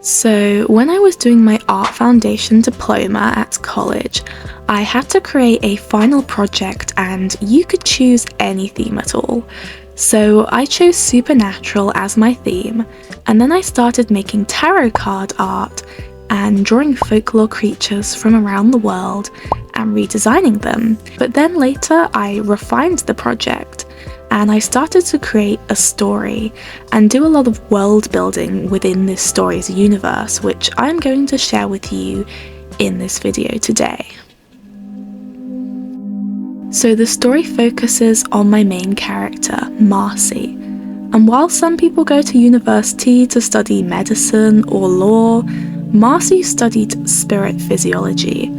So when I was doing my art foundation diploma at college, I had to create a final project and you could choose any theme at all. So I chose supernatural as my theme, and then I started making tarot card art and drawing folklore creatures from around the world and redesigning them. But then later I refined the project and I started to create a story and do a lot of world building within this story's universe, which I'm going to share with you in this video today. So the story focuses on my main character, Marcie. And while some people go to university to study medicine or law, Marcie studied spirit physiology.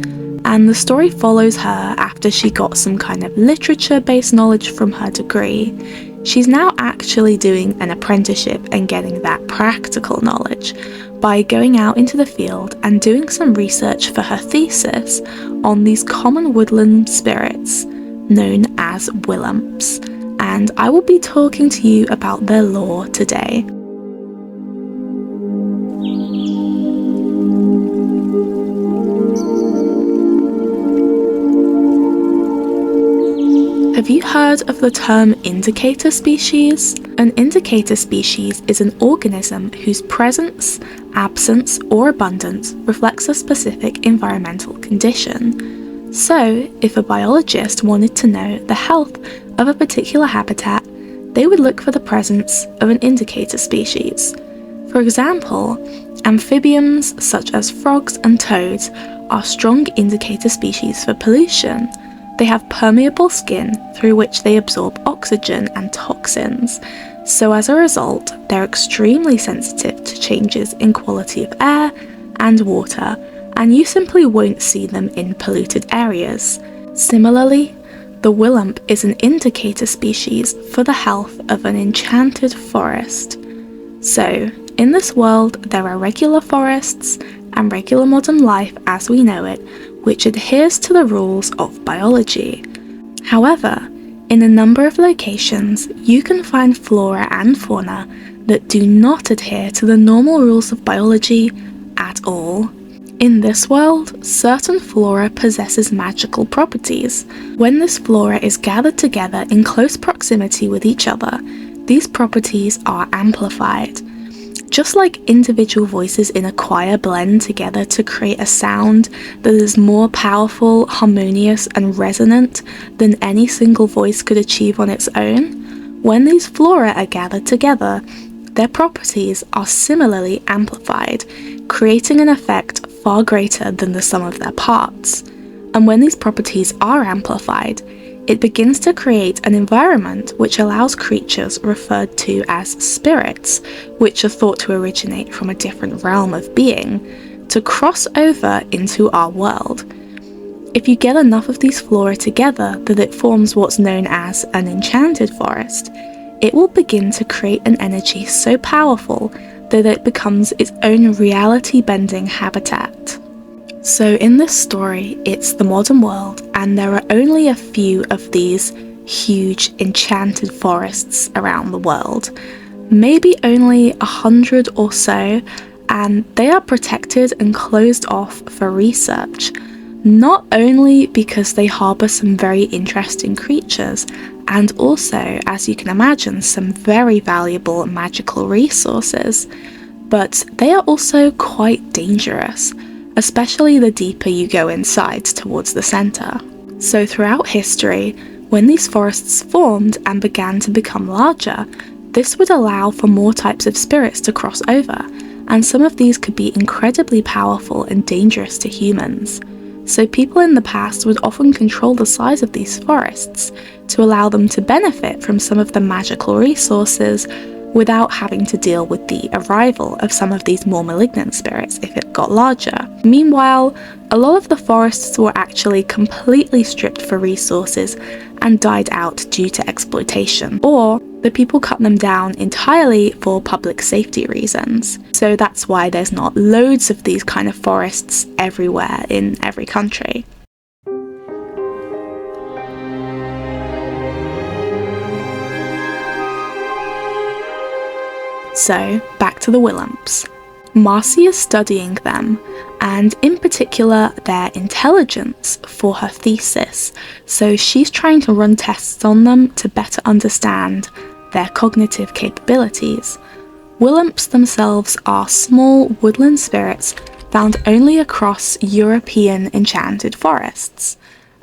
And the story follows her after she got some kind of literature-based knowledge from her degree. She's now actually doing an apprenticeship and getting that practical knowledge by going out into the field and doing some research for her thesis on these common woodland spirits known as Whillumps. And I will be talking to you about their lore today. Have you heard of the term indicator species? An indicator species is an organism whose presence, absence, or abundance reflects a specific environmental condition. So, if a biologist wanted to know the health of a particular habitat, they would look for the presence of an indicator species. For example, amphibians such as frogs and toads are strong indicator species for pollution. They have permeable skin through which they absorb oxygen and toxins, so as a result, they're extremely sensitive to changes in quality of air and water, and you simply won't see them in polluted areas. Similarly, the Whillump is an indicator species for the health of an enchanted forest. So, in this world, there are regular forests and regular modern life as we know it, which adheres to the rules of biology. However, in a number of locations, you can find flora and fauna that do not adhere to the normal rules of biology at all. In this world, certain flora possesses magical properties. When this flora is gathered together in close proximity with each other, these properties are amplified. Just like individual voices in a choir blend together to create a sound that is more powerful, harmonious, and resonant than any single voice could achieve on its own, when these flora are gathered together, their properties are similarly amplified, creating an effect far greater than the sum of their parts. And when these properties are amplified, it begins to create an environment which allows creatures referred to as spirits, which are thought to originate from a different realm of being, to cross over into our world. If you get enough of these flora together that it forms what's known as an enchanted forest, it will begin to create an energy so powerful that it becomes its own reality-bending habitat. So in this story, it's the modern world, and there are only a few of these huge enchanted forests around the world. Maybe only 100 or so, and they are protected and closed off for research. Not only because they harbour some very interesting creatures, and also, as you can imagine, some very valuable magical resources, but they are also quite dangerous, especially the deeper you go inside towards the centre. So throughout history, when these forests formed and began to become larger, this would allow for more types of spirits to cross over, and some of these could be incredibly powerful and dangerous to humans. So people in the past would often control the size of these forests to allow them to benefit from some of the magical resources without having to deal with the arrival of some of these more malignant spirits if it got larger. Meanwhile, a lot of the forests were actually completely stripped for resources and died out due to exploitation, or the people cut them down entirely for public safety reasons. So that's why there's not loads of these kind of forests everywhere in every country. So, back to the Whillumps. Marcie is studying them, and in particular their intelligence, for her thesis, so she's trying to run tests on them to better understand their cognitive capabilities. Whillumps themselves are small woodland spirits found only across European enchanted forests,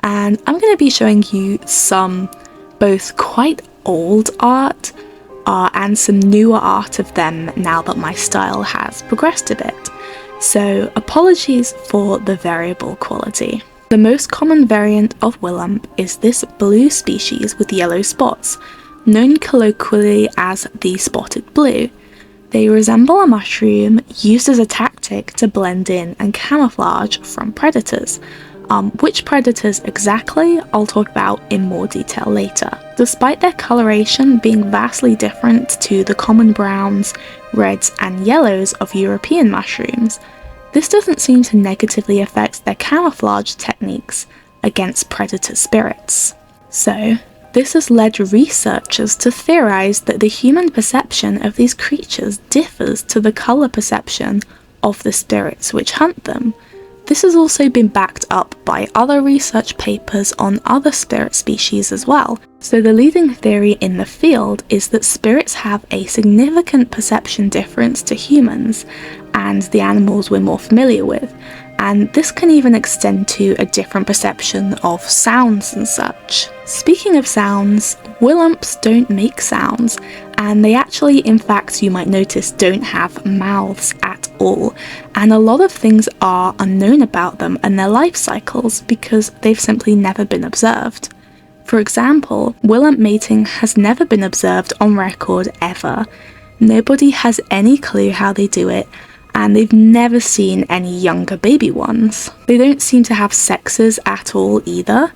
and I'm going to be showing you some both quite old art and some newer art of them now that my style has progressed a bit. So apologies for the variable quality. The most common variant of Whillump is this blue species with yellow spots, known colloquially as the spotted blue. They resemble a mushroom used as a tactic to blend in and camouflage from predators. Which predators exactly, I'll talk about in more detail later. Despite their coloration being vastly different to the common browns, reds and yellows of European mushrooms, this doesn't seem to negatively affect their camouflage techniques against predator spirits. So, this has led researchers to theorize that the human perception of these creatures differs to the color perception of the spirits which hunt them. This has also been backed up by other research papers on other spirit species as well. So the leading theory in the field is that spirits have a significant perception difference to humans and the animals we're more familiar with, and this can even extend to a different perception of sounds and such. Speaking of sounds, Whillumps don't make sounds, and they actually, in fact, you might notice, don't have mouths at all, and a lot of things are unknown about them and their life cycles because they've simply never been observed. For example, Whillump mating has never been observed on record ever. Nobody has any clue how they do it, and they've never seen any younger baby ones. They don't seem to have sexes at all either.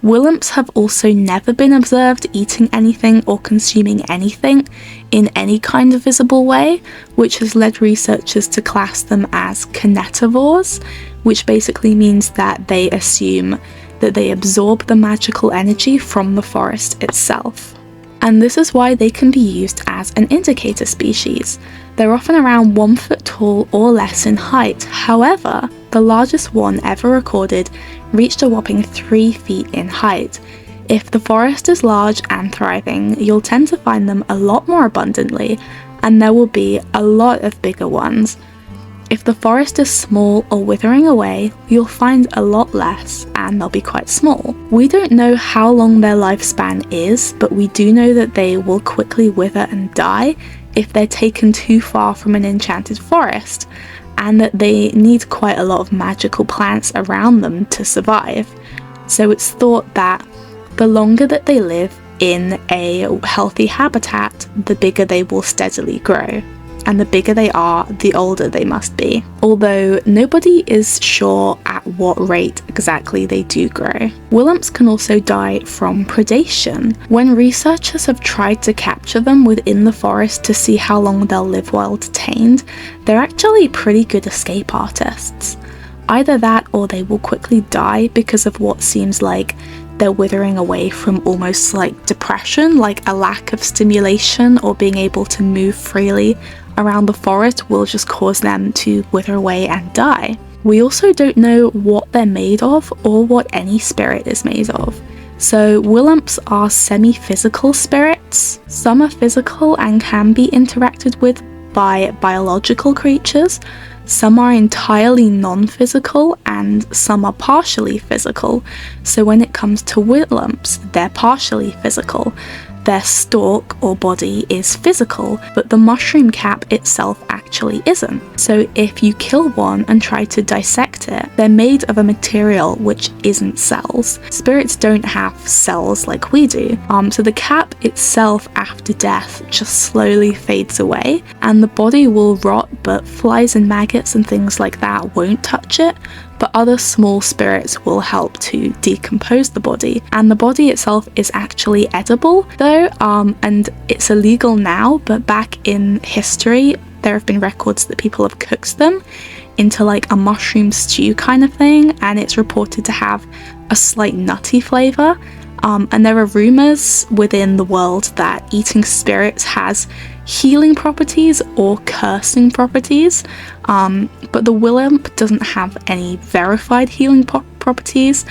Whillumps have also never been observed eating anything or consuming anything in any kind of visible way, which has led researchers to class them as kinetivores, which basically means that they assume that they absorb the magical energy from the forest itself. And this is why they can be used as an indicator species. They're often around 1 foot tall or less in height. However, the largest one ever recorded reached a whopping 3 feet in height. If the forest is large and thriving, you'll tend to find them a lot more abundantly, and there will be a lot of bigger ones. If the forest is small or withering away, you'll find a lot less, and they'll be quite small. We don't know how long their lifespan is, but we do know that they will quickly wither and die if they're taken too far from an enchanted forest, and that they need quite a lot of magical plants around them to survive. So it's thought that the longer that they live in a healthy habitat, the bigger they will steadily grow. And the bigger they are, the older they must be. Although nobody is sure at what rate exactly they do grow. Whillumps can also die from predation. When researchers have tried to capture them within the forest to see how long they'll live while detained, they're actually pretty good escape artists. Either that or they will quickly die because of what seems like they're withering away from almost like depression, like a lack of stimulation or being able to move freely around the forest will just cause them to wither away and die. We also don't know what they're made of or what any spirit is made of. So Whillumps are semi-physical spirits. Some are physical and can be interacted with by biological creatures. Some are entirely non-physical and some are partially physical. So when it comes to Whillumps, they're partially physical. Their stalk or body is physical, but the mushroom cap itself actually isn't. So if you kill one and try to dissect it, they're made of a material which isn't cells. Spirits don't have cells like we do. So the cap itself after death just slowly fades away, and the body will rot, but flies and maggots and things like that won't touch it. But other small spirits will help to decompose the body, and the body itself is actually edible though, and it's illegal now, but back in history there have been records that people have cooked them into like a mushroom stew kind of thing, and it's reported to have a slight nutty flavour, And there are rumours within the world that eating spirits has healing properties or cursing properties, but the Whillump doesn't have any verified healing properties,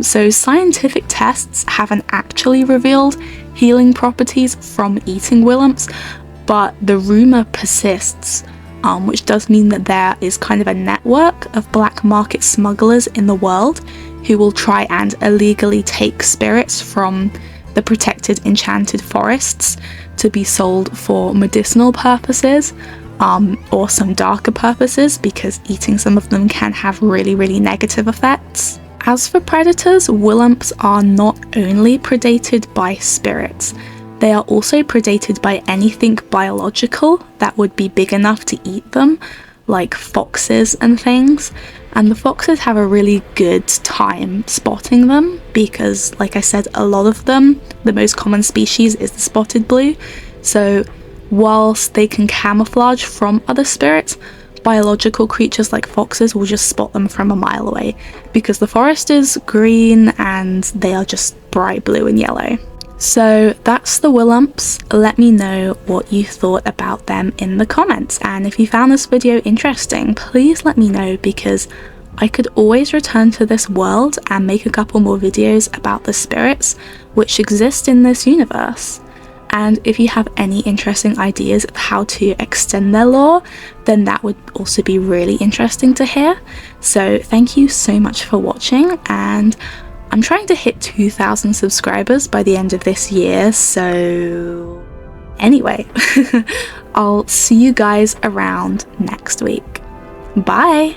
so scientific tests haven't actually revealed healing properties from eating Whillumps, but the rumour persists, which does mean that there is kind of a network of black market smugglers in the world who will try and illegally take spirits from the protected enchanted forests to be sold for medicinal purposes, or some darker purposes, because eating some of them can have really, really negative effects. As for predators, Whillumps are not only predated by spirits, they are also predated by anything biological that would be big enough to eat them, like foxes and things. And the foxes have a really good time spotting them because, like I said, a lot of them, the most common species is the spotted blue. So whilst they can camouflage from other spirits, biological creatures like foxes will just spot them from a mile away because the forest is green and they are just bright blue and yellow. So that's the Whillumps. Let me know what you thought about them in the comments, and if you found this video interesting, please let me know, because I could always return to this world and make a couple more videos about the spirits which exist in this universe. And if you have any interesting ideas of how to extend their lore, then that would also be really interesting to hear. So thank you so much for watching, and I'm trying to hit 2,000 subscribers by the end of this year, so anyway, I'll see you guys around next week. Bye!